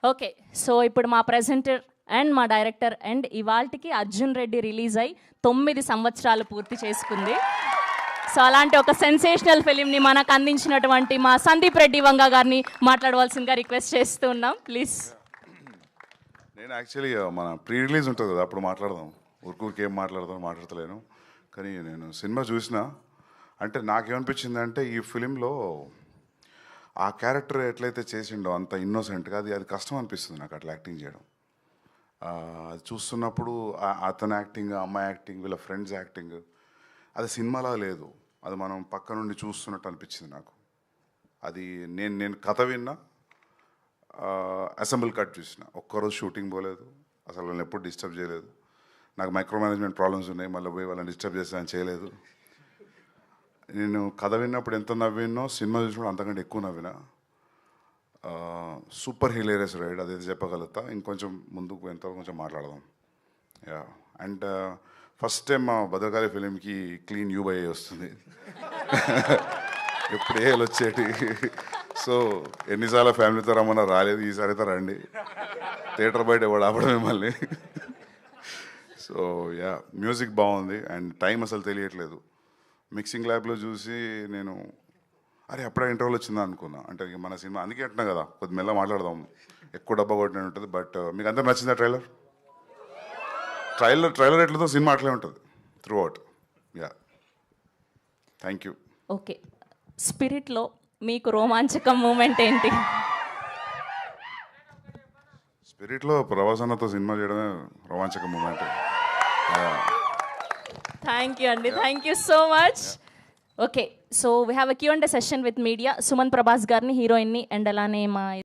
Okay, so ఇప్పుడు మా presenter and మా డైరెక్టర్ అండ్ ఇవాల్టికి అర్జున్ రెడ్డి రిలీజ్ అయి 9 సంవత్సరాలు పూర్తి చేసుకుంది. సో అలాంటి ఒక సెన్సేషనల్ ఫిలింని మనకు అందించినటువంటి మా సందీప్ రెడ్డి వంగ గారిని మాట్లాడవలసిందిగా రిక్వెస్ట్ చేస్తూ ఉన్నాం, ప్లీజ్. నేను యాక్చువల్లీ మన ప్రీ రిలీజ్ ఉంటుంది కదా, అప్పుడు మాట్లాడదాం. ఊరికి ఏం మాట్లాడతలేను. కానీ నేను సినిమా చూసిన అంటే నాకేమనిపించింది అంటే ఈ ఫిలింలో ఆ క్యారెక్టర్ ఎట్లయితే చేసిండో అంత ఇన్నోసెంట్గా అది కష్టం అనిపిస్తుంది నాకు అట్లా యాక్టింగ్ చేయడం. అది చూస్తున్నప్పుడు అతని యాక్టింగ్, అమ్మాయి యాక్టింగ్, వీళ్ళ ఫ్రెండ్స్ యాక్టింగ్ అది సినిమాలా లేదు. అది మనం పక్క నుండి చూస్తున్నట్టు అనిపించింది నాకు. అది నేను కథ విన్నా, అసెంబుల్ కట్ చూసిన. ఒక్కరోజు షూటింగ్ పోలేదు, అసలు వాళ్ళని ఎప్పుడు డిస్టర్బ్ చేయలేదు. నాకు మైక్రో మేనేజ్మెంట్ ప్రాబ్లమ్స్ ఉన్నాయి, మళ్ళీ పోయి వాళ్ళని డిస్టర్బ్ చేస్తానని చేయలేదు. నేను కథ విన్నప్పుడు ఎంత నవ్వినో సినిమా చూసినప్పుడు అంతకంటే ఎక్కువ నవ్వినా. సూపర్ హిలేరియస్ రైడ్, అదైతే చెప్పగలుగుతా. ఇంకొంచెం ముందుకు ఎంతో కొంచెం మాట్లాడదాం. యా, అండ్ ఫస్ట్ టైం మా భద్రకాళి ఫిలింకి క్లీన్ యూబై వస్తుంది. ఎప్పుడు ఏళ్ళు వచ్చేటి. సో ఎన్నిసార్లు ఫ్యామిలీతో రమ్మన్నా రాలేదు, ఈసారి అయితే రండి. థియేటర్ బయట ఎవడు ఆపడం మిమ్మల్ని. సో యా, మ్యూజిక్ బాగుంది అండ్ టైం అసలు తెలియట్లేదు. మిక్సింగ్ ల్యాబ్లో చూసి నేను అరే అప్పుడే ఇంటర్వ్యూలు వచ్చిందా అనుకున్నా. అంటే మన సినిమా అందుకే అంటున్నా కదా, కొద్ది మెల్ల మాట్లాడదాం, ఎక్కువ డబ్బా కొట్టిన ఉంటుంది. బట్ మీకు అందరూ నచ్చిందా ట్రైలర్ ఎట్లతో సినిమా అట్లే ఉంటుంది throughout. Yeah, thank you. Okay, స్పిరిట్లో మీకు రోమాంచకం మూమెంట్ ఏంటి? స్పిరిట్లో ప్రభాసన్నతో సినిమా చేయడమే రోమాంచక మూమెంట్. థ్యాంక్ యూ అండి, thank you so much. Okay, so we have a Q&A session with media. Suman Prabhas గారిని, హీరోయిన్ని, అండ్ అలానే మా